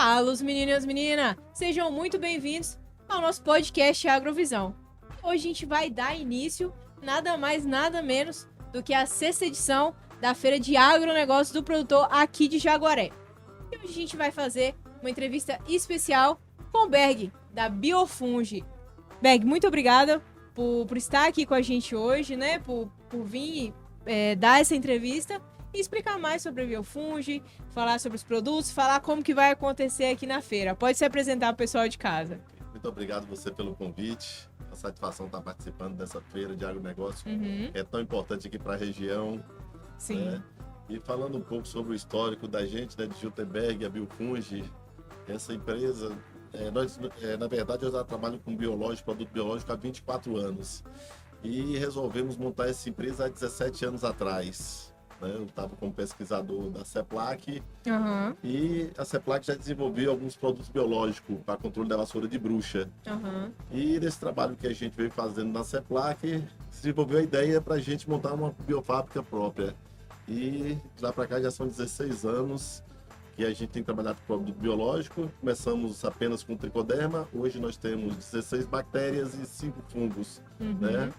Fala, os meninos e as meninas! Sejam muito bem-vindos ao nosso podcast Agrovisão. Hoje a gente vai dar início, nada mais, nada menos do que a sexta edição da Feira de Agronegócios do Produtor aqui de Jaguaré. E hoje a gente vai fazer uma entrevista especial com o Berg, da Biofunge. Berg, muito obrigada por estar aqui com a gente hoje, né? Por vir dar essa entrevista e explicar mais sobre a Biofunge, falar sobre os produtos, falar como que vai acontecer aqui na feira. Pode se apresentar para o pessoal de casa. Muito obrigado você pelo convite. A satisfação estar participando dessa feira de agronegócio. É tão importante aqui para a região. Sim. Né? E falando um pouco sobre o histórico da gente, né, de Jutenberg, a Biofunge, essa empresa, na verdade eu já trabalho com produto biológico há 24 anos. E resolvemos montar essa empresa há 17 anos atrás. Eu estava como pesquisador da CEPLAC e a CEPLAC já desenvolveu alguns produtos biológicos para controle da vassoura de bruxa. E nesse trabalho que a gente veio fazendo na CEPLAC, desenvolveu a ideia para a gente montar uma biofábrica própria. E de lá para cá já são 16 anos que a gente tem trabalhado com produto biológico. Começamos apenas com tricoderma, hoje nós temos 16 bactérias e 5 fungos, né?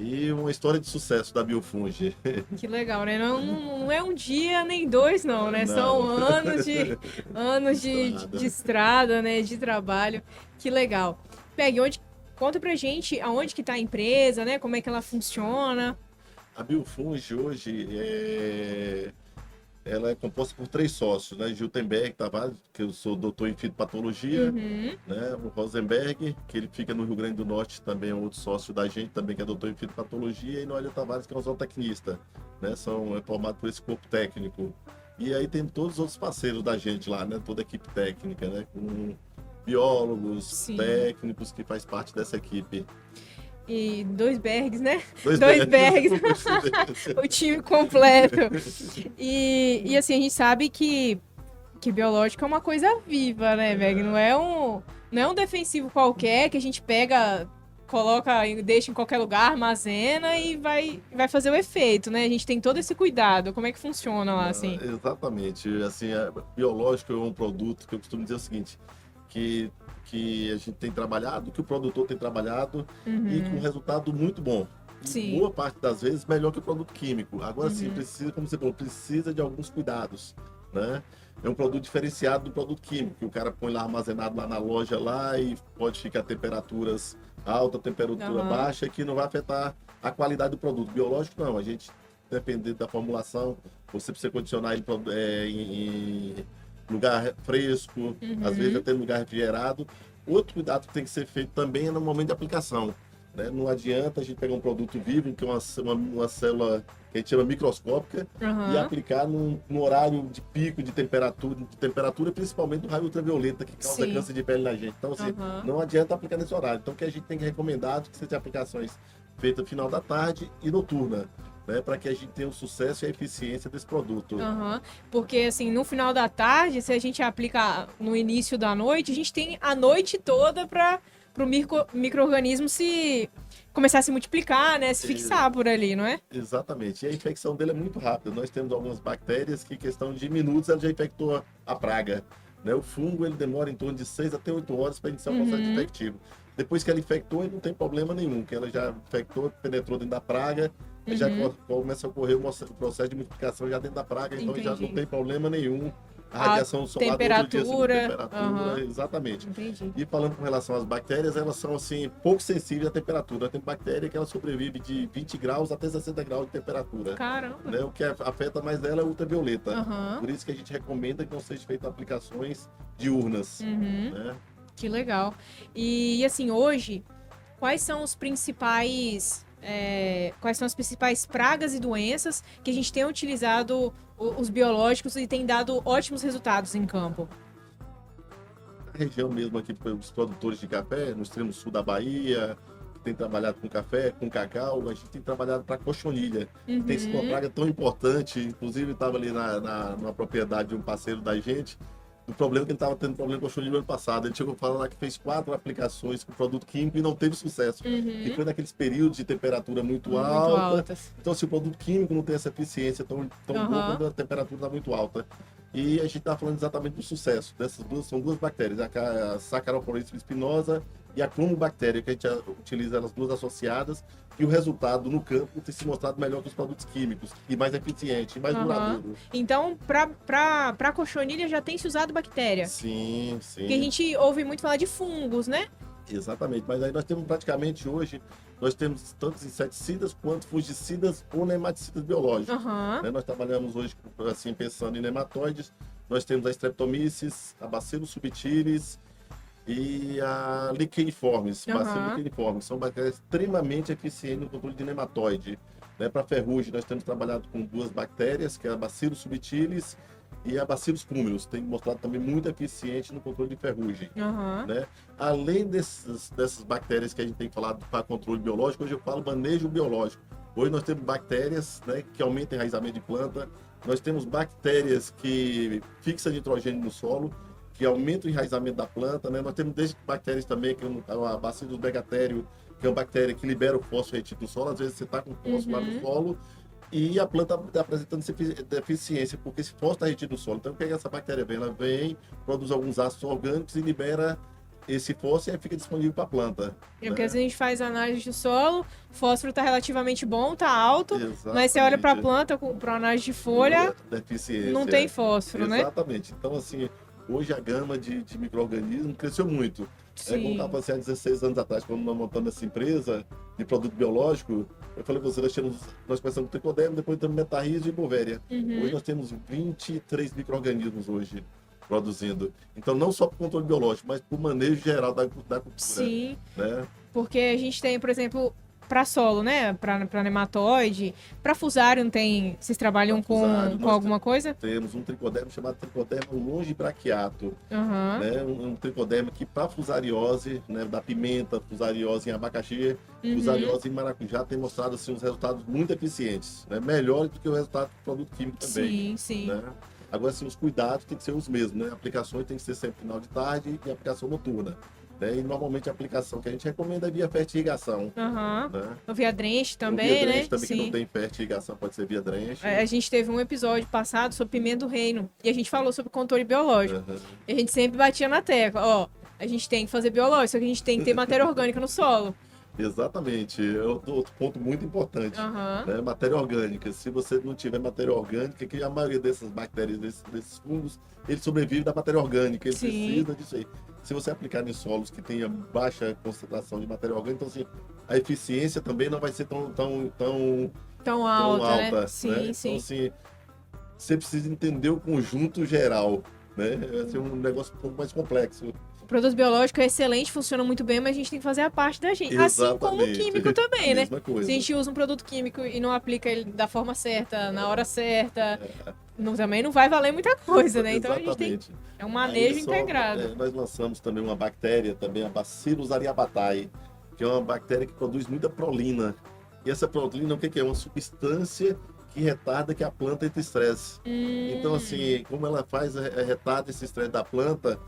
E uma história de sucesso da Biofunge. Que legal, né? Não é um dia nem dois, não, né? Não. São anos de estrada, né? De trabalho. Que legal. Peg, conta pra gente aonde que tá a empresa, né? Como é que ela funciona. A Biofunge hoje ela é composta por 3 sócios, né? Jutenberg Tavares, que eu sou doutor em fitopatologia, né? O Rosenberg, que ele fica no Rio Grande do Norte, também é outro sócio da gente, também que é doutor em fitopatologia, e Noelia Tavares, que é um zootecnista, né? É formado por esse corpo técnico. E aí tem todos os outros parceiros da gente lá, né? Toda a equipe técnica, né? Com biólogos, técnicos que faz parte dessa equipe. E 2 Bergs, né? Dois Bergs. O time completo. E assim, a gente sabe que biológico é uma coisa viva, né, Berg? Não é um defensivo qualquer que a gente pega, coloca e deixa em qualquer lugar, armazena e vai fazer o efeito, né? A gente tem todo esse cuidado. Como é que funciona lá, assim? Exatamente. Assim, biológico é um produto que eu costumo dizer o seguinte, que a gente tem trabalhado, que o produtor tem trabalhado e com resultado muito bom. Sim. Boa parte das vezes melhor que o produto químico. Agora sim, precisa, como você falou, precisa de alguns cuidados, né? É um produto diferenciado do produto químico, que o cara põe lá armazenado lá na loja lá e pode ficar temperaturas altas, temperatura baixa, que não vai afetar a qualidade do produto. Biológico não, a gente, dependendo da formulação, você precisa condicionar ele em lugar fresco, às vezes até em lugar refrigerado. Outro cuidado que tem que ser feito também é no momento de aplicação, né? Não adianta a gente pegar um produto vivo, que é uma célula que a gente chama microscópica, e aplicar no horário de pico de temperatura, principalmente do raio ultravioleta, que causa câncer de pele na gente. Então, assim, não adianta aplicar nesse horário. Então, o que a gente tem recomendado que seja aplicações feitas no final da tarde e noturna, né, para que a gente tenha o sucesso e a eficiência desse produto. Porque, assim, no final da tarde, se a gente aplica no início da noite, a gente tem a noite toda para o micro-organismo começar a se multiplicar, né, se fixar por ali, não é? Exatamente. E a infecção dele é muito rápida. Nós temos algumas bactérias que, em questão de minutos, ela já infectou a praga, né? O fungo, ele demora em torno de 6 até 8 horas para iniciar o processo infectivo. Depois que ela infectou, ele não tem problema nenhum, que ela já infectou, penetrou dentro da praga, já começa a ocorrer o processo de multiplicação já dentro da praga, então já não tem problema nenhum. A radiação solar temperatura, exatamente. Entendi. E falando com relação às bactérias, elas são assim pouco sensíveis à temperatura. Tem bactéria que ela sobrevive de 20 graus até 60 graus de temperatura. Caramba! Né? O que afeta mais dela é o ultravioleta. Por isso que a gente recomenda que não sejam feitas aplicações diurnas. Né? Que legal. E assim, hoje, quais são as principais pragas e doenças que a gente tem utilizado os biológicos e tem dado ótimos resultados em campo? A região mesmo aqui, os produtores de café, no extremo sul da Bahia, que tem trabalhado com café, com cacau, a gente tem trabalhado para cochonilha. Tem sido uma praga tão importante, inclusive estava ali numa propriedade de um parceiro da gente, do problema que ele estava tendo problema com o cochonilha no ano passado. Ele chegou falando lá que fez 4 aplicações com produto químico e não teve sucesso. E foi naqueles períodos de temperatura muito alta. altas. Então, se o produto químico não tem essa eficiência tão boa quando a temperatura está muito alta. E a gente está falando exatamente do sucesso dessas duas, são duas bactérias, a Saccharomyces spinosa e a cromobactéria, que a gente utiliza elas duas associadas, e o resultado no campo tem se mostrado melhor que os produtos químicos, e mais eficiente, e mais duradouro. Então, pra cochonilha já tem se usado bactéria. Sim, sim. Porque a gente ouve muito falar de fungos, né? Exatamente, mas aí nós temos praticamente hoje, nós temos tanto inseticidas quanto fungicidas ou nematicidas biológicos. Né? Nós trabalhamos hoje, assim, pensando em nematóides, nós temos a Streptomyces, a Bacillus subtilis e a Licheniformes. Bacillus licheniformes são bactérias extremamente eficientes no controle de nematóide. Né? Para ferrugem, nós temos trabalhado com duas bactérias, que é a Bacillus subtilis e a Bacillus cuminus, tem mostrado também muito eficiente no controle de ferrugem. Né? Além dessas bactérias que a gente tem falado para controle biológico, hoje eu falo manejo biológico. Hoje nós temos bactérias, né, que aumentam o enraizamento de planta, nós temos bactérias que fixam nitrogênio no solo, que aumentam o enraizamento da planta, né? Nós temos desde bactérias também, que é a Bacillus megaterium, que é uma bactéria que libera o fósforo retido do solo, às vezes você está com fósforo lá no solo, e a planta está apresentando deficiência, porque esse fósforo está retido no solo. Então, o que essa bactéria vem? Ela vem, produz alguns ácidos orgânicos e libera esse fósforo e aí fica disponível para a planta. Porque às vezes a gente faz análise de solo, o fósforo está relativamente bom, está alto, Exatamente. Mas você olha para a planta, para análise de folha, deficiência. Não tem fósforo, né? Exatamente. Então, assim, hoje a gama de micro-organismos cresceu muito. Sim. Como estava assim, há 16 anos atrás, quando nós montamos essa empresa de produto biológico, eu falei para você, nós começamos com tricoderma, depois temos metarrísio e bovéria. Hoje nós temos 23 micro-organismos hoje produzindo. Então, não só para o controle biológico, mas para o manejo geral da cultura. Sim, né? Porque a gente tem, por exemplo, para solo, né? Para nematóide, para fusário, não tem... Vocês trabalham com alguma coisa? Temos um tricoderma chamado tricoderma longibraquiato. Né? Um tricoderma que para fusariose, né, da pimenta, fusariose em abacaxi, fusariose em maracujá, tem mostrado assim, uns resultados muito eficientes, né? Melhores do que o resultado do produto químico também. Sim. Né? Agora, assim, os cuidados têm que ser os mesmos, né? Aplicações tem que ser sempre final de tarde e aplicação noturna. Né? E normalmente a aplicação que a gente recomenda é via fertirrigação. Né? Via drenche também, via né? Drenche também, que não tem fertirrigação, pode ser via drenche. A gente teve um episódio passado sobre pimenta do reino e a gente falou sobre controle biológico. E a gente sempre batia na tecla, ó, a gente tem que fazer biológico, só que a gente tem que ter matéria orgânica no solo. Exatamente, é outro ponto muito importante, né? Matéria orgânica. Se você não tiver matéria orgânica, que a maioria dessas bactérias, desses fungos, ele sobrevive da matéria orgânica, ele precisa disso aí. Se você aplicar em solos que tenha baixa concentração de matéria orgânica, então assim, a eficiência também não vai ser tão alta, né? Sim. Então assim, você precisa entender o conjunto geral, né? Vai ser um negócio um pouco mais complexo. O produto biológico é excelente, funciona muito bem, mas a gente tem que fazer a parte da gente. Exatamente. Assim como o químico também, né? Coisa. Se a gente usa um produto químico e não aplica ele da forma certa, na hora certa, também não vai valer muita coisa, né? Então Exatamente. a gente tem... É um manejo integrado. Nós lançamos também uma bactéria, também a Bacillus aryabhatae, que é uma bactéria que produz muita prolina. E essa prolina, o que é? Uma substância que retarda que a planta entre estresse. Então, assim, como ela faz, retarda esse estresse da planta,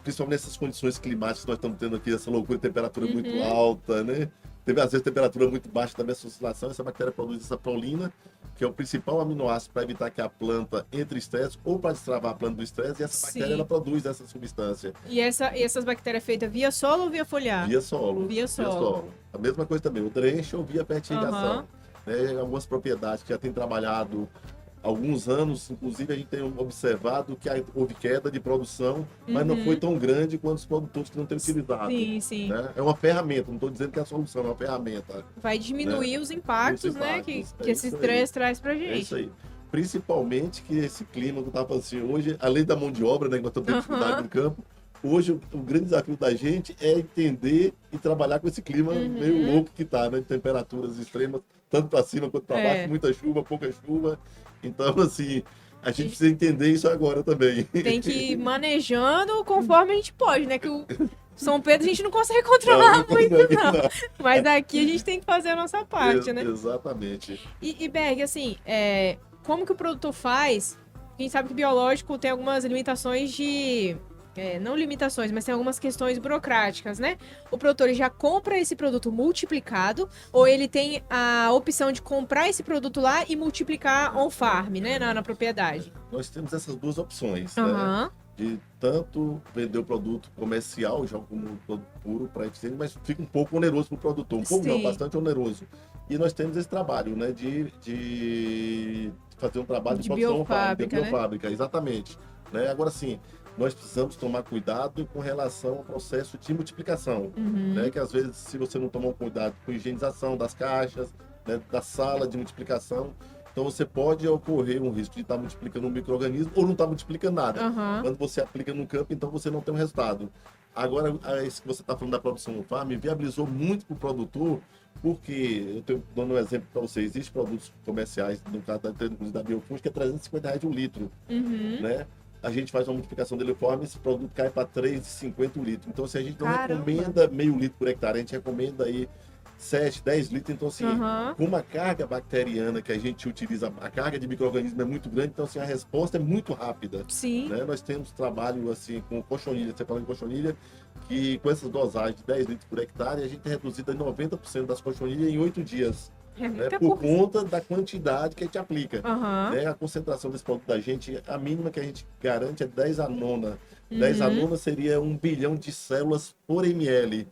principalmente nessas condições climáticas que nós estamos tendo aqui, essa loucura de temperatura muito alta, né? Teve, às vezes, temperatura muito baixa também, essa oscilação, essa bactéria produz essa prolina, que é o principal aminoácido para evitar que a planta entre em estresse ou para destravar a planta do estresse, e essa bactéria ela produz essa substância. E essas bactérias feitas via solo ou via foliar? Via solo. Via solo. A mesma coisa também, o drenche ou via fertirrigação. Né? Algumas propriedades que já têm trabalhado há alguns anos, inclusive a gente tem observado que houve queda de produção, mas não foi tão grande quanto os produtores que não têm utilizado. Sim. Né? É uma ferramenta, não estou dizendo que é a solução, é uma ferramenta. Vai diminuir, né, os impactos, né, que esse estresse traz pra gente. É isso aí. Principalmente que esse clima que eu estava assim, hoje, além da mão de obra, né, que nós estamos tendo dificuldade no campo, hoje o grande desafio da gente é entender e trabalhar com esse clima meio louco que está, né, de temperaturas extremas, tanto para cima quanto para baixo, muita chuva, pouca chuva. Então, assim, a gente precisa entender isso agora também. Tem que ir manejando conforme a gente pode, né? Que o São Pedro a gente não consegue controlar muito, não. Mas aqui a gente tem que fazer a nossa parte, né? Exatamente. E Berg, assim, como que o produtor faz? A gente sabe que biológico tem algumas limitações de não limitações, mas tem algumas questões burocráticas, né? O produtor ele já compra esse produto multiplicado ou ele tem a opção de comprar esse produto lá e multiplicar on-farm, né? Na propriedade. Nós temos essas duas opções, né? Aham. De tanto vender o produto comercial, já como produto puro para eficiente, mas fica um pouco oneroso para o produtor. Um pouco não, Sim. bastante oneroso. E nós temos esse trabalho, né? De fazer um trabalho de produção biofábrica, de né? biofábrica, exatamente. Né? Agora sim, nós precisamos tomar cuidado com relação ao processo de multiplicação. Uhum. Né? Que às vezes, se você não tomar um cuidado com a higienização das caixas, né? Da sala de multiplicação, então você pode ocorrer um risco de estar multiplicando um micro-organismo ou não estar multiplicando nada. Aham. Quando você aplica no campo, então você não tem um resultado. Agora, isso que você está falando da produção no farm, viabilizou muito para o produtor, porque, eu estou dando um exemplo para vocês, existem produtos comerciais, no caso da Biofund, que é R$ 350 um litro, Uhum. né? A gente faz uma multiplicação dele conforme esse produto cai para 3,50 litro. Então, se a gente não Caramba. recomenda meio litro por hectare, a gente recomenda aí 7, 10 litros. Então, assim, Aham. como a carga bacteriana que a gente utiliza, a carga de micro-organismo é muito grande, então, assim, a resposta é muito rápida. Sim. Né? Nós temos trabalho, assim, com cochonilha, você fala de cochonilha, que com essas dosagens de 10 litros por hectare, a gente tem reduzido em 90% das cochonilhas em 8 dias. É Né? muita Por coisa. conta da quantidade que a gente aplica. Aham. Né? A concentração desse produto da gente, a mínima que a gente garante é 10 a nona. 10 a Uhum. nona seria 1 bilhão de células por ml.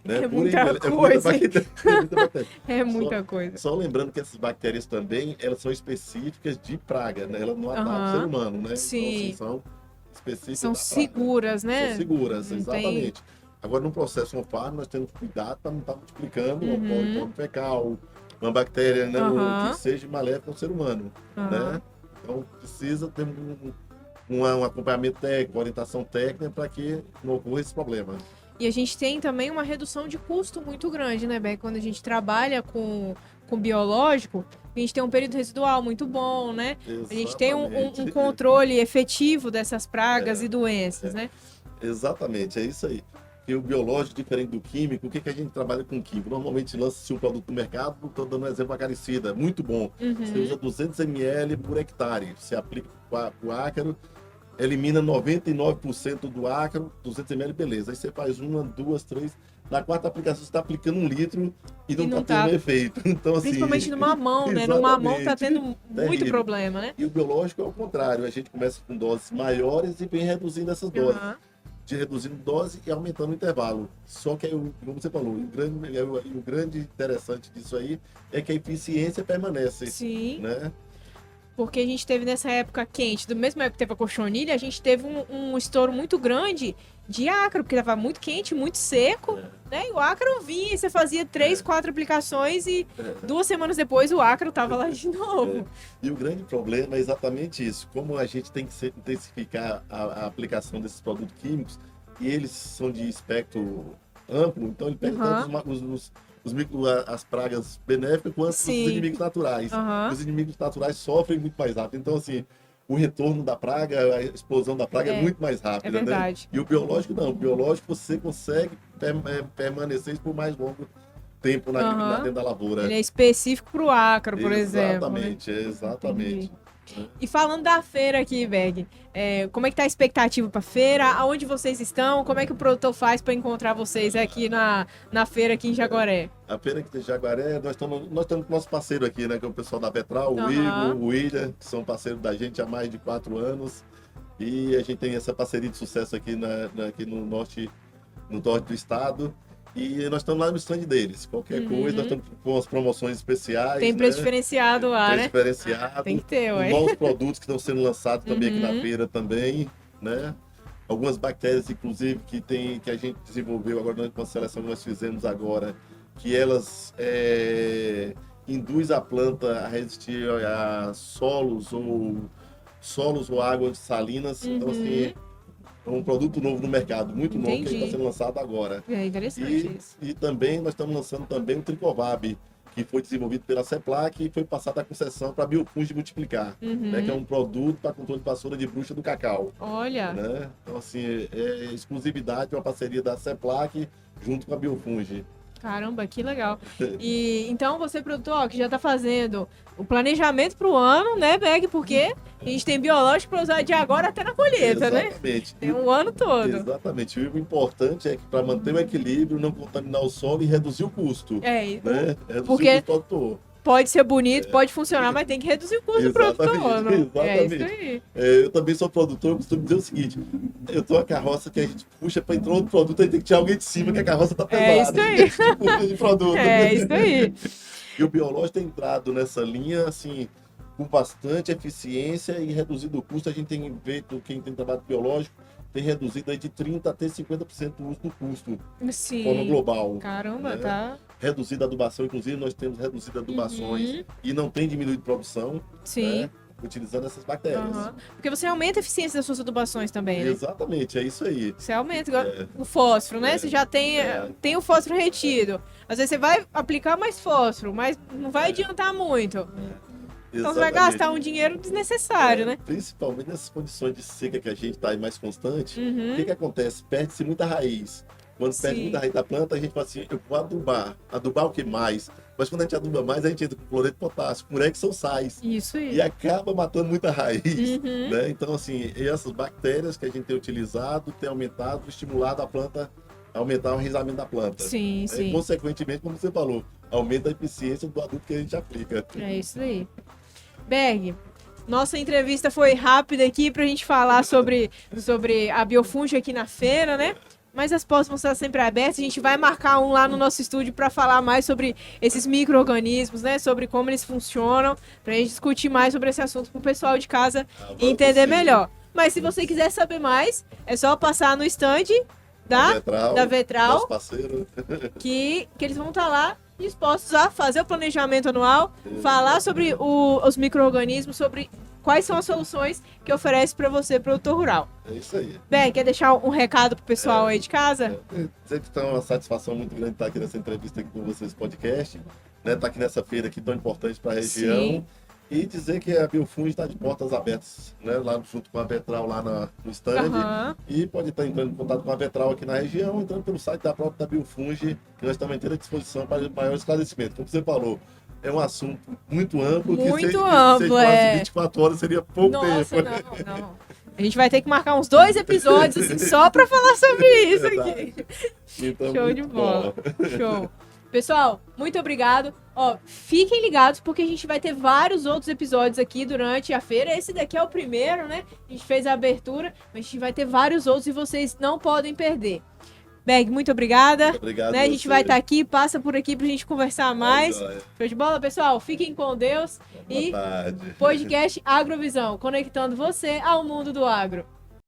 Né? É Por muita ml. coisa, hein? É muita bactéria. É muita coisa. Só lembrando que essas bactérias também, elas são específicas de praga, né? Elas não atacam o Aham. ser humano, né? Sim. Então, assim, são específicas São da praga. seguras, né? São seguras, Não exatamente. Agora, no processo on-farm, nós temos que cuidar para não estar multiplicando Uhum. um pólip fecal, uma bactéria, né, Aham. que seja maléfica ao ser humano. Aham. Né? Então, precisa ter um acompanhamento técnico, orientação técnica para que não ocorra esse problema. E a gente tem também uma redução de custo muito grande, né, Beck? Quando a gente trabalha com biológico, a gente tem um período residual muito bom, né? A gente tem um Exatamente. controle efetivo dessas pragas e doenças, né? Exatamente, é isso aí. E o biológico, diferente do químico, o que a gente trabalha com químico? Normalmente lança-se um produto no mercado, estou dando um exemplo acaricida, muito bom. Você usa 200 ml por hectare, você aplica para o ácaro, elimina 99% do ácaro, 200 ml, beleza. Aí você faz uma, duas, três, na quarta aplicação você está aplicando 1 litro e não está tendo efeito. Então, assim, principalmente no mamão, né? No mamão tá tendo muito terrível. problema, né? E o biológico é o contrário, a gente começa com doses maiores e vem reduzindo essas doses. Aham. De reduzindo dose e aumentando o intervalo. Só que, como você falou, o grande interessante disso aí é que a eficiência permanece. Sim. Né? Porque a gente teve nessa época quente, do mesmo época que teve a cochonilha, a gente teve um estouro muito grande de ácaro, porque estava muito quente, muito seco, né? E o ácaro vinha e você fazia 3, 4 aplicações e 2 semanas depois o ácaro estava lá de novo. E o grande problema é exatamente isso. Como a gente tem que intensificar a aplicação desses produtos químicos, e eles são de espectro amplo, então ele pega tanto as pragas benéficas quanto os inimigos naturais. Os inimigos naturais sofrem muito mais rápido. Então, assim, o retorno da praga, a explosão da praga é muito mais rápida. É verdade. Né? E o biológico não. O biológico você consegue permanecer por mais longo tempo dentro da lavoura. Ele é específico para o ácaro, por exemplo. Exatamente, exatamente. E falando da feira aqui, Berg, como é que tá a expectativa para a feira? Aonde vocês estão? Como é que o produtor faz para encontrar vocês aqui na feira aqui em Jaguaré? A feira aqui de Jaguaré, nós estamos com nosso parceiro aqui, né? Que é o pessoal da Vetral, o Igor, o William, que são parceiros da gente há mais de 4 anos. E a gente tem essa parceria de sucesso aqui, aqui no norte do estado. E nós estamos lá no stand deles. Qualquer coisa, nós estamos com as promoções especiais. Tem preço diferenciado lá, preço né? diferenciado. Tem que ter, ué. Novos produtos que estão sendo lançados também aqui na feira também, né? Algumas bactérias, inclusive, que a gente desenvolveu agora com a seleção que nós fizemos agora, que elas induz a planta a resistir a solos ou águas salinas. Então, assim, é um produto novo no mercado, muito novo, que está sendo lançado agora. É interessante isso. E também nós estamos lançando também o Tricovab, que foi desenvolvido pela CEPLAC e foi passado a concessão para a Biofund multiplicar, né, que é um produto para controle de vassoura de bruxa do cacau. Olha! Né? Então, assim, é exclusividade, uma parceria da CEPLAC junto com a Biofund. Caramba, que legal. E então você, produtor, ó, que já tá fazendo o planejamento pro ano, né, Berg? Porque a gente tem biológico para usar de agora até na colheita, né? Exatamente. Tem um ano todo. Exatamente. E o importante é que para manter o equilíbrio, não contaminar o solo e reduzir o custo. É, Né? Reduzir porque o custo do produtor. pode ser bonito, pode funcionar, mas tem que reduzir o custo do produtor. Não? Exatamente. É isso aí. Eu também sou produtor, eu costumo dizer o seguinte: eu tô a carroça que a gente puxa para entrar outro produto, aí tem que tirar alguém de cima, que a carroça tá pesada. É isso aí. A gente puxa de produto. É isso aí. E o biológico tem entrado nessa linha, assim, com bastante eficiência e reduzido o custo. A gente tem feito, quem tem trabalho biológico, tem reduzido aí de 30% até 50% o uso do custo de forma Sim. global. Caramba, né? tá. Reduzido a adubação, inclusive nós temos reduzido adubações e não tem diminuído produção, Sim. né? Utilizando essas bactérias. Aham. Porque você aumenta a eficiência das suas adubações também, né? Exatamente, é isso aí. Você aumenta igual o fósforo, né? Você já tem o fósforo retido. Às vezes você vai aplicar mais fósforo, mas não vai adiantar muito. Então você vai gastar um dinheiro desnecessário, né? Principalmente nessas condições de seca que a gente está aí mais constante. Uhum. O que acontece? Perde-se muita raiz. Quando perde muita raiz da planta, a gente fala assim, eu vou adubar. Adubar o que mais? Mas quando a gente aduba mais, a gente entra com cloreto de potássio, com ureia, que são sais. Isso aí. E acaba matando muita raiz. Uhum. Né? Então, assim, essas bactérias que a gente tem utilizado, tem aumentado, estimulado a planta, a aumentar o enraizamento da planta. Sim, sim. E, consequentemente, como você falou, aumenta a eficiência do adubo que a gente aplica. É isso aí. Berg, nossa entrevista foi rápida aqui pra gente falar sobre a Biofunge aqui na feira, né? Mas as portas vão estar sempre abertas. A gente vai marcar um lá no nosso estúdio para falar mais sobre esses micro-organismos, né? Sobre como eles funcionam, pra gente discutir mais sobre esse assunto com o pessoal de casa e entender melhor. Mas se você quiser saber mais, é só passar no stand da Vetral, nosso parceiro. que eles vão estar lá dispostos a fazer o planejamento anual, falar sobre os micro-organismos, sobre quais são as soluções que oferece para você, produtor rural. É isso aí. Bem, quer deixar um recado pro pessoal aí de casa? Dizer que está uma satisfação muito grande estar aqui nessa entrevista aqui com vocês, podcast, né? Estar aqui nessa feira aqui tão importante para a região. Sim. E dizer que a Biofunge está de portas abertas, né? Lá junto com a Vetral, lá no stand. Aham. E pode estar entrando em contato com a Vetral aqui na região, entrando pelo site da própria Biofunge, que nós estamos à disposição para maior esclarecimento. Como você falou, é um assunto muito amplo. Muito que amplo, quase 24 horas seria pouco Nossa, tempo. não. A gente vai ter que marcar uns 2 episódios assim, só para falar sobre isso aqui. Então, Show de bola. Show. Pessoal, muito obrigado. Ó, fiquem ligados porque a gente vai ter vários outros episódios aqui durante a feira. Esse daqui é o primeiro, né? A gente fez a abertura, mas a gente vai ter vários outros e vocês não podem perder. Berg, muito obrigada. Muito obrigado. Né? A gente vai estar aqui, passa por aqui pra gente conversar mais. Joia. Show de bola, pessoal. Fiquem com Deus. Boa E tarde. podcast Agrovisão, conectando você ao mundo do agro.